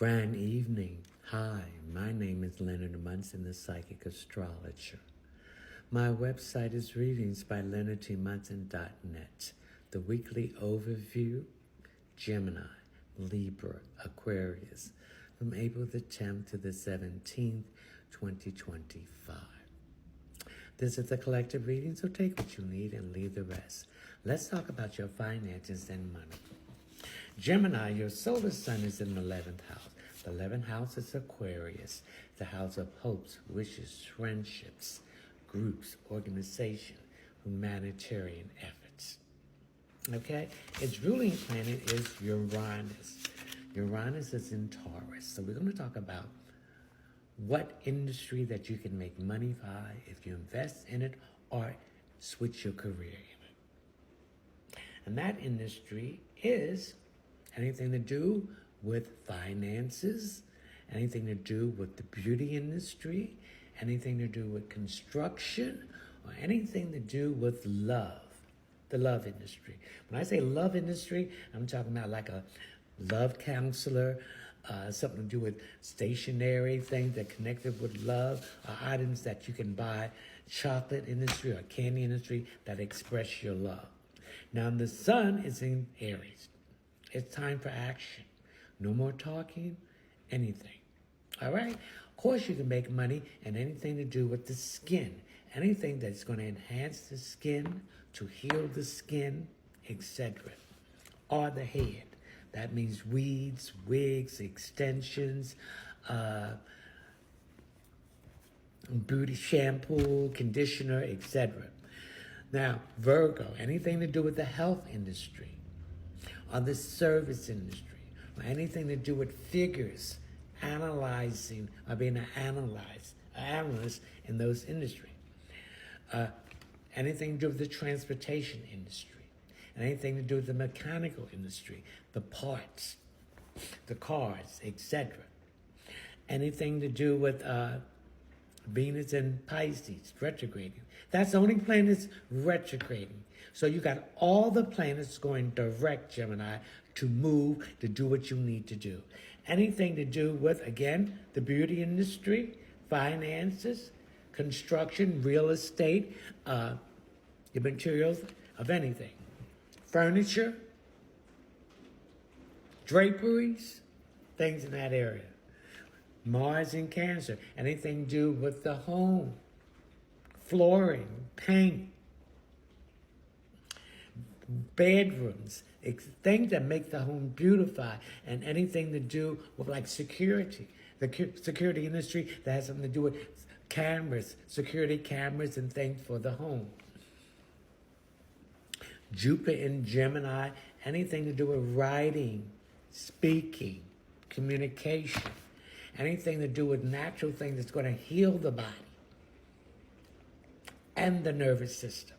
Grand evening. Hi, my name is Leonard Munson, the Psychic Astrologer. My website is readingsbyleonardmunson.net. The weekly overview, Gemini, Libra, Aquarius, from April the 10th to the 17th, 2025. This is a collective reading, so take what you need and leave the rest. Let's talk about your finances and money. Gemini, your solar sun is in the 11th house. The 11th house is Aquarius, the house of hopes, wishes, friendships, groups, organization, humanitarian efforts. Okay? Its ruling planet is Uranus. Uranus is in Taurus. So we're going to talk about what industry that you can make money by if you invest in it or switch your career in it. And that industry is anything to do with finances, anything to do with the beauty industry, anything to do with construction, or anything to do with love, the love industry. When I say love industry, I'm talking about like a love counselor, something to do with stationery, things that connected with love, or items that you can buy, chocolate industry or candy industry that express your love. Now the sun is in Aries. It's time for action. No more talking, anything. All right? Of course, you can make money in anything to do with the skin. Anything that's going to enhance the skin, to heal the skin, etc. Or the head. That means weeds, wigs, extensions, beauty shampoo, conditioner, etc. Now, Virgo, anything to do with the health industry, or the service industry, or anything to do with figures, analyzing, or being an analyst in those industries. Anything to do with the transportation industry, and anything to do with the mechanical industry, the parts, the cars, etc. Anything to do with Venus and Pisces, retrograding. That's the only planets retrograding. So you got all the planets going direct, Gemini, to move, to do what you need to do. Anything to do with, again, the beauty industry, finances, construction, real estate, the materials of anything. Furniture, draperies, things in that area. Mars in Cancer, anything to do with the home, flooring, paint, bedrooms, things that make the home beautify, and anything to do with like security, the security industry that has something to do with cameras, security cameras and things for the home. Jupiter in Gemini, anything to do with writing, speaking, communication. Anything to do with natural things that's going to heal the body and the nervous system.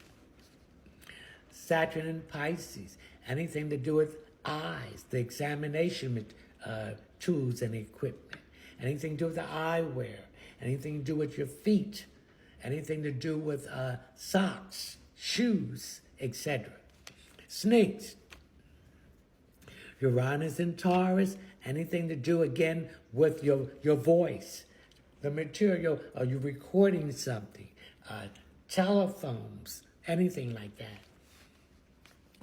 Saturn in Pisces, anything to do with eyes, the examination tools and equipment. Anything to do with the eyewear, anything to do with your feet, anything to do with socks, shoes, etc. Snakes. Uranus in Taurus, anything to do, again, with your voice, the material, or you recording something, telephones, anything like that.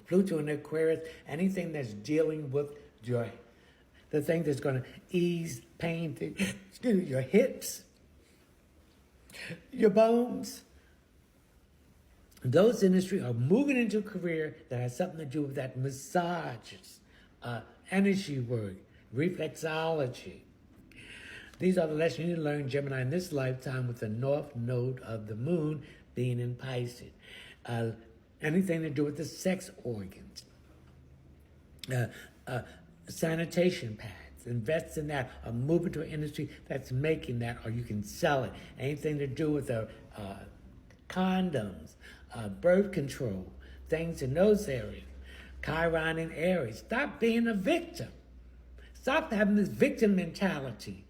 Pluto in Aquarius, anything that's dealing with the thing that's going to ease pain, your hips, your bones. Those industries are moving into a career that has something to do with that massages, energy work, reflexology. These are the lessons you need to learn, Gemini, in this lifetime with the north node of the moon being in Pisces. Anything to do with the sex organs, sanitation pads, invest in that, or move into an industry that's making that, or you can sell it. Anything to do with the condoms, birth control, things in those areas. Chiron in Aries. Stop being a victim. Stop having this victim mentality.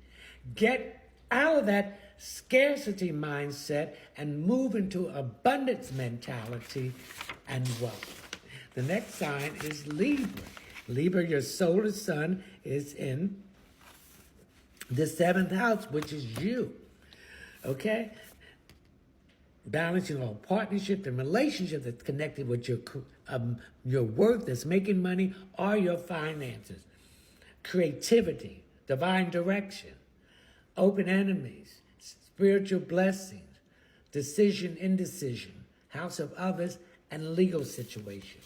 Get out of that scarcity mindset and move into abundance mentality and wealth. The next sign is Libra. Libra, your solar sun is in The seventh house, which is you. Okay? Balancing all partnerships and relationships that's connected with your work that's making money or your finances. Creativity, divine direction, open enemies, spiritual blessings, decision, indecision, house of others, and legal situations.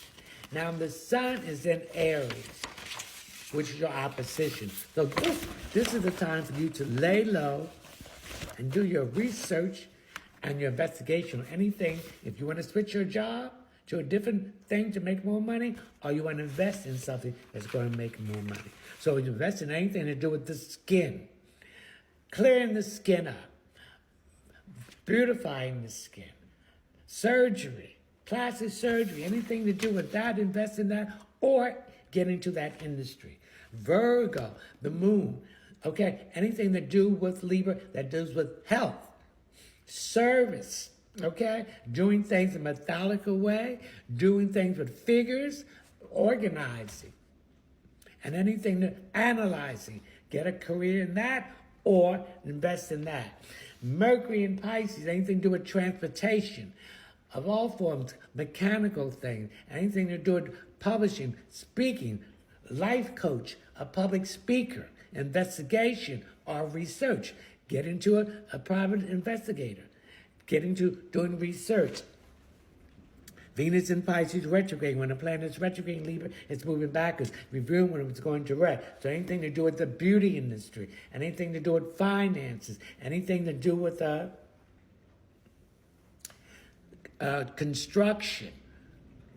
Now the sun is in Aries, which is your opposition. So this is the time for you to lay low and do your research and your investigation on anything. If you want to switch your job to a different thing to make more money, or you want to invest in something that's going to make more money. So you invest in anything to do with the skin, clearing the skin up, beautifying the skin, surgery, plastic surgery, anything to do with that, invest in that, or get into that industry. Virgo, the moon, okay, anything to do with Libra that deals with health, service, okay, doing things in a methodical way, doing things with figures, organizing, and anything to analyzing, get a career in that or invest in that. Mercury in Pisces, anything to do with transportation of all forms, mechanical things, anything to do with publishing, speaking, life coach, a public speaker, investigation or research. Get into a private investigator. Get into doing research. Venus in Pisces retrograde. When the planet is retrograde in Libra, it's moving backwards. Reviewing when it's going direct. So anything to do with the beauty industry, anything to do with finances, anything to do with construction,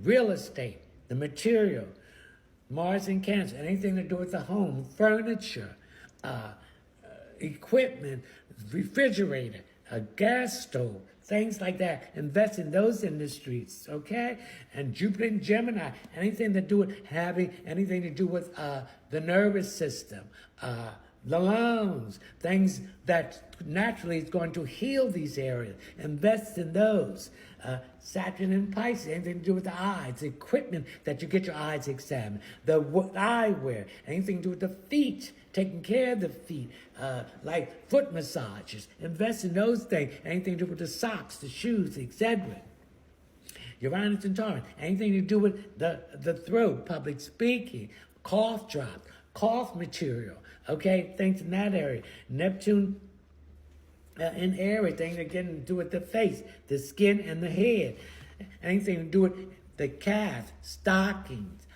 real estate, the material, Mars in Cancer, anything to do with the home, furniture, equipment, refrigerator, a gas stove, things like that. Invest in those industries, okay? And Jupiter and Gemini, anything to do with anything to do with the nervous system, the lungs, things that naturally is going to heal these areas. Invest in those. Saturn and Pisces, anything to do with the eyes, equipment that you get your eyes examined, the eyewear, anything to do with the feet, taking care of the feet, like foot massages. Invest in those things, anything to do with the socks, the shoes, etc. Uranus and Taurus, anything to do with the throat, public speaking, cough drops, cough material, okay, things in that area. Neptune in Aries, things that get to do with the face, the skin, and the head. Anything to do with the calf, stockings,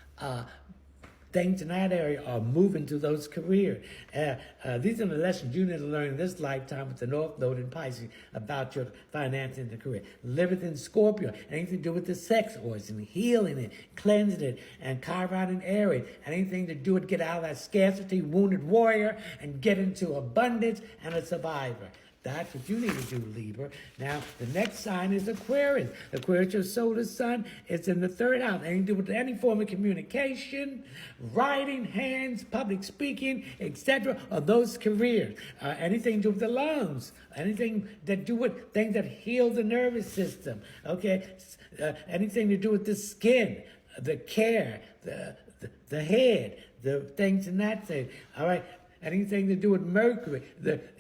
things in that area are moving to those careers. These are the lessons you need to learn in this lifetime with the North Node in Pisces about your finances and the career. Living in Scorpio, anything to do with the sex organ, healing it, cleansing it, and Chiron in Aries, anything to do with get out of that scarcity, wounded warrior, and get into abundance and a survivor. That's what you need to do, Libra. Now, the next sign is Aquarius. Aquarius, your solar sun, it's in the third house. Anything to do with any form of communication, writing, hands, public speaking, etc., or those careers. Anything to do with the lungs. Anything that do with things that heal the nervous system. Okay? Anything to do with the skin, the care, the head, the things in that thing. All right? Anything to do with Mercury,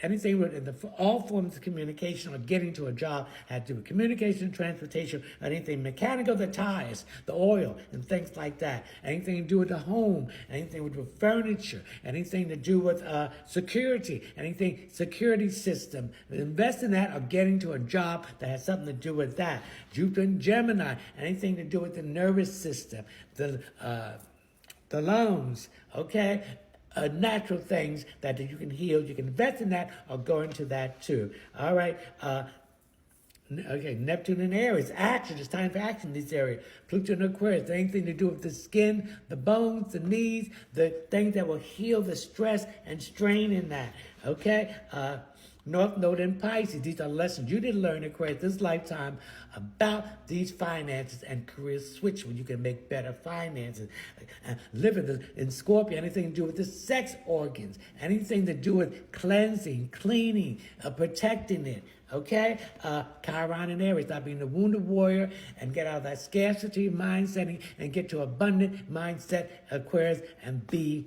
anything with all forms of communication or getting to a job had to do with communication, transportation, anything mechanical, the tires, the oil, and things like that. Anything to do with the home, anything with furniture, anything to do with security, anything security system. Invest in that or getting to a job that has something to do with that. Jupiter and Gemini, anything to do with the nervous system, the lungs, okay? Natural things that you can heal. You can invest in that or go into that too. All right. Okay, Neptune and Aries. Action. It's time for action in this area. Pluto and Aquarius. Anything to do with the skin, the bones, the knees, the things that will heal the stress and strain in that. Okay? North Node in Pisces. These are lessons you didn't learn, Aquarius, this lifetime about these finances and career switch when you can make better finances. Living in Scorpio, anything to do with the sex organs, anything to do with cleansing, cleaning, protecting it. Okay? Chiron and Aries, stop being the wounded warrior and get out of that scarcity mindset and get to abundant mindset, Aquarius, and be